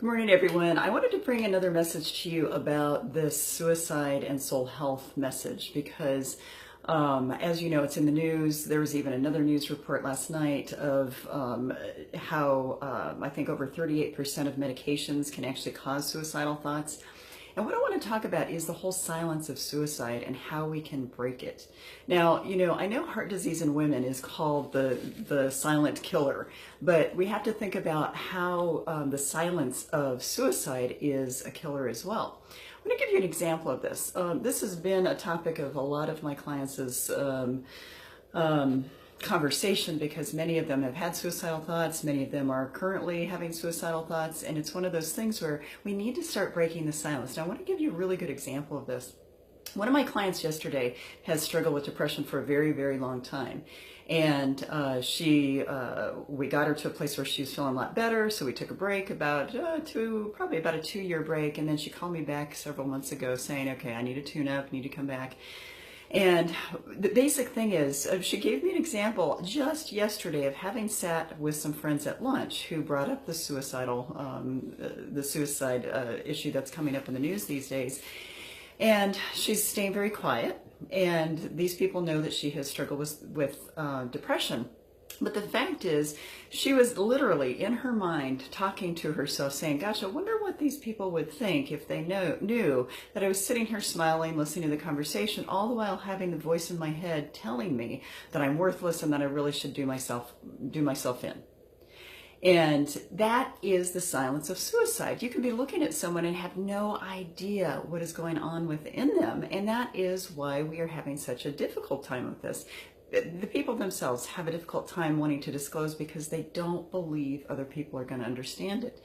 Good morning, everyone. I wanted to bring another message to you about this suicide and soul health message because, as you know, it's in the news. There was even another news report last night of how I think over 38% of medications can actually cause suicidal thoughts. And what I want to talk about is the whole silence of suicide and how we can break it. Now, I know heart disease in women is called the silent killer, but we have to think about how the silence of suicide is a killer as well. I'm going to give you an example of this. This has been a topic of a lot of my clients' conversation because many of them have had suicidal thoughts, many of them are currently having suicidal thoughts, and it's one of those things where we need to start breaking the silence. Now, I want to give you a really good example of this. One of my clients yesterday has struggled with depression for a very, very long time. And we got her to a place where she was feeling a lot better. So we took a break probably about a 2-year break. And then she called me back several months ago saying, okay, I need to tune up, need to come back. And the basic thing is, she gave me an example just yesterday of having sat with some friends at lunch who brought up the suicide issue that's coming up in the news these days. And she's staying very quiet. And these people know that she has struggled with depression. But the fact is, she was literally in her mind talking to herself saying, gosh, I wonder what these people would think if they knew that I was sitting here smiling, listening to the conversation, all the while having the voice in my head telling me that I'm worthless and that I really should do myself in. And that is the silence of suicide. You can be looking at someone and have no idea what is going on within them. And that is why we are having such a difficult time with this. The people themselves have a difficult time wanting to disclose because they don't believe other people are going to understand it.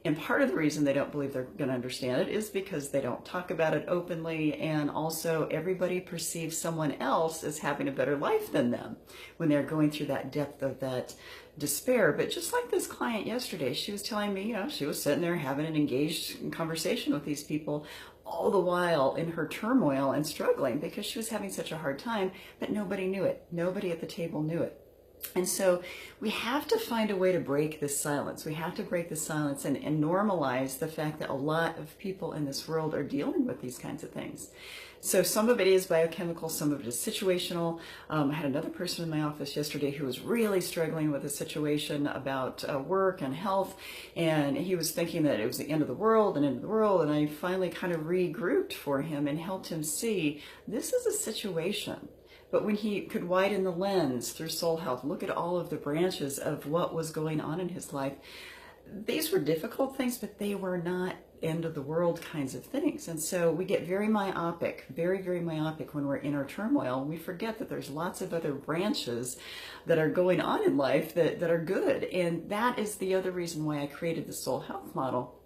And part of the reason they don't believe they're going to understand it is because they don't talk about it openly, and also everybody perceives someone else as having a better life than them when they're going through that depth of that despair. But just like this client yesterday, she was telling me, she was sitting there having an engaged conversation with these people, all the while in her turmoil and struggling because she was having such a hard time, but nobody knew it. Nobody at the table knew it. And so we have to find a way to break this silence. We have to break the silence and normalize the fact that a lot of people in this world are dealing with these kinds of things. So some of it is biochemical, some of it is situational. I had another person in my office yesterday who was really struggling with a situation about work and health, and he was thinking that it was the end of the world, and I finally kind of regrouped for him and helped him see this is a situation. But when he could widen the lens through soul health, look at all of the branches of what was going on in his life, these were difficult things, but they were not end of the world kinds of things. And so we get very myopic, very, very myopic when we're in our turmoil. We forget that there's lots of other branches that are going on in life that are good. And that is the other reason why I created the soul health model.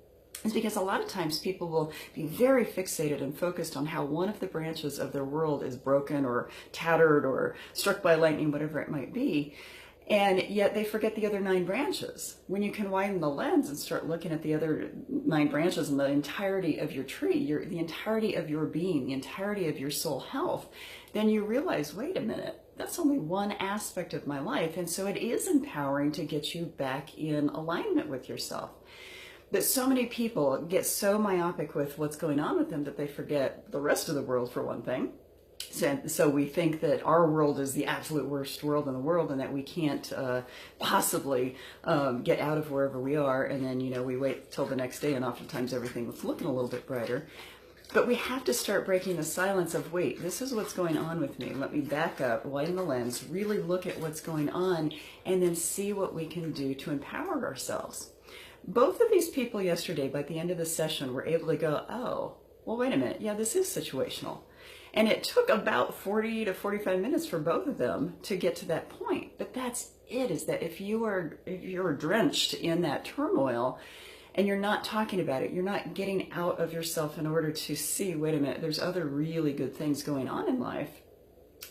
Is because a lot of times people will be very fixated and focused on how one of the branches of their world is broken or tattered or struck by lightning, whatever it might be. And yet they forget the other 9 branches. When you can widen the lens and start looking at the other 9 branches and the entirety of your tree, the entirety of your being, the entirety of your soul health, then you realize, wait a minute, that's only one aspect of my life. And so it is empowering to get you back in alignment with yourself. But so many people get so myopic with what's going on with them that they forget the rest of the world, for one thing. So we think that our world is the absolute worst world in the world and that we can't possibly get out of wherever we are. And then, we wait till the next day and oftentimes everything's looking a little bit brighter. But we have to start breaking the silence of, wait, this is what's going on with me. Let me back up, widen the lens, really look at what's going on, and then see what we can do to empower ourselves. Both of these people yesterday, by the end of the session, were able to go, oh, well, wait a minute. Yeah, this is situational. And it took about 40 to 45 minutes for both of them to get to that point. But that's it, is that if you're drenched in that turmoil and you're not talking about it, you're not getting out of yourself in order to see, wait a minute, there's other really good things going on in life,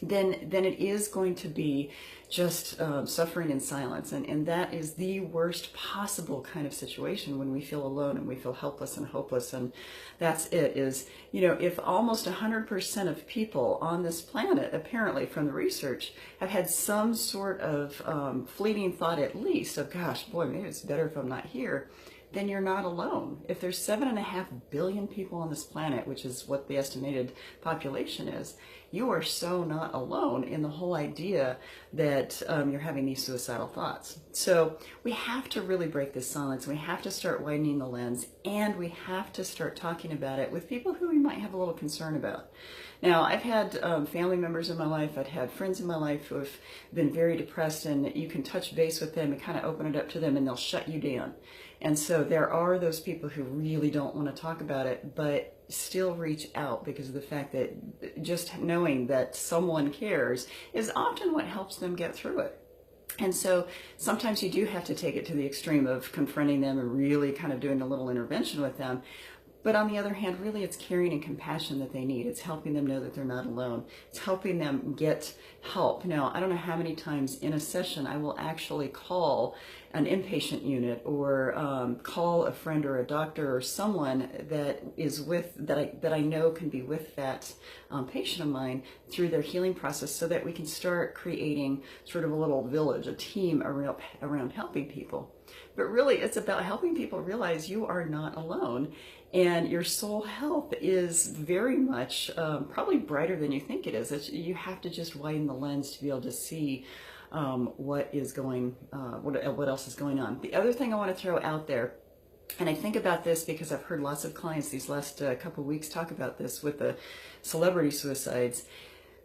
then it is going to be just suffering in silence. And that is the worst possible kind of situation when we feel alone and we feel helpless and hopeless. And that's it, is, if almost 100% of people on this planet, apparently from the research, have had some sort of fleeting thought at least of, gosh, boy, maybe it's better if I'm not here, then you're not alone. If there's 7.5 billion people on this planet, which is what the estimated population is, you are so not alone in the whole idea that you're having these suicidal thoughts. So we have to really break this silence. We have to start widening the lens, and we have to start talking about it with people who we might have a little concern about. Now, I've had family members in my life, I've had friends in my life who have been very depressed, and you can touch base with them and kind of open it up to them and they'll shut you down. And so there are those people who really don't want to talk about it, but still reach out because of the fact that just knowing that someone cares is often what helps them get through it. And so sometimes you do have to take it to the extreme of confronting them and really kind of doing a little intervention with them. But on the other hand, really it's caring and compassion that they need. It's helping them know that they're not alone. It's helping them get help. Now, I don't know how many times in a session I will actually call an inpatient unit or call a friend or a doctor or someone that is with, that I know can be with that patient of mine through their healing process, so that we can start creating sort of a little village, a team around helping people. But really, it's about helping people realize you are not alone. And your soul health is very much probably brighter than you think it is. You have to just widen the lens to be able to see what else is going on. The other thing I want to throw out there, and I think about this because I've heard lots of clients these last couple of weeks talk about this with the celebrity suicides.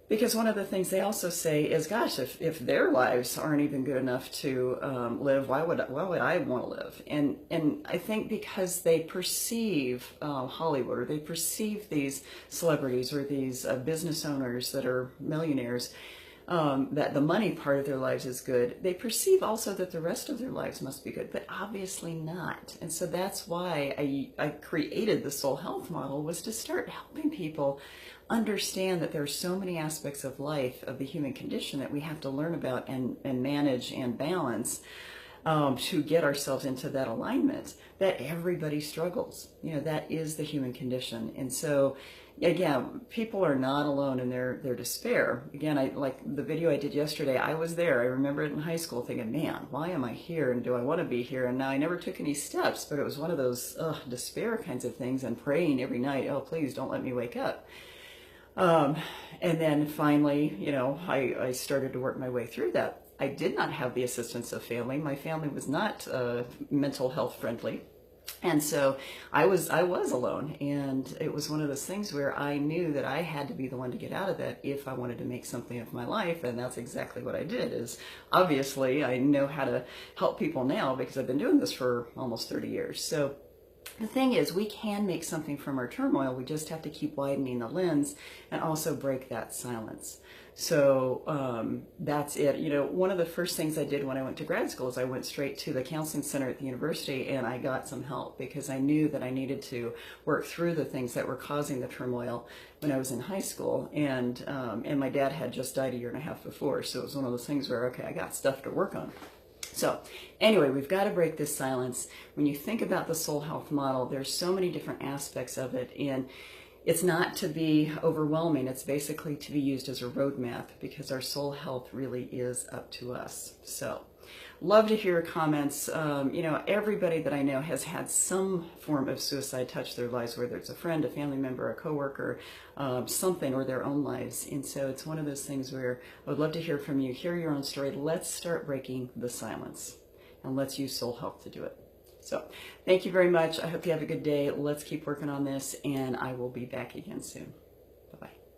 Because one of the things they also say is, gosh, if their lives aren't even good enough to live, why would I want to live? And I think because they perceive Hollywood, or they perceive these celebrities or these business owners that are millionaires, that the money part of their lives is good, they perceive also that the rest of their lives must be good, but obviously not. And so that's why I created the soul health model, was to start helping people understand that there are so many aspects of life, of the human condition, that we have to learn about and manage and balance to get ourselves into that alignment, that everybody struggles. You know, that is the human condition. And so again, people are not alone in their despair. Again, like the video I did yesterday, I was there. I remember it in high school thinking, man, why am I here? And do I want to be here? And now I never took any steps, but it was one of those despair kinds of things, and praying every night, oh, please don't let me wake up. And then finally, you know, I started to work my way through that. I did not have the assistance of family. My family was not mental health friendly. And so I was alone, and it was one of those things where I knew that I had to be the one to get out of that if I wanted to make something of my life. And that's exactly what I did. Is obviously I know how to help people now because I've been doing this for almost 30 years. So the thing is, we can make something from our turmoil. We just have to keep widening the lens and also break that silence. So that's it. You know, one of the first things I did when I went to grad school is I went straight to the counseling center at the university, and I got some help because I knew that I needed to work through the things that were causing the turmoil when I was in high school. And my dad had just died 1.5 years before, so it was one of those things where, okay, I got stuff to work on. So anyway, we've got to break this silence. When you think about the soul health model, there's so many different aspects of it, and it's not to be overwhelming. It's basically to be used as a roadmap, because our soul health really is up to us. So love to hear comments. You know, everybody that I know has had some form of suicide touch their lives, whether it's a friend, a family member, a coworker, something, or their own lives. And so it's one of those things where I would love to hear from you, hear your own story. Let's start breaking the silence, and let's use soul health to do it. So thank you very much. I hope you have a good day. Let's keep working on this, and I will be back again soon. Bye-bye.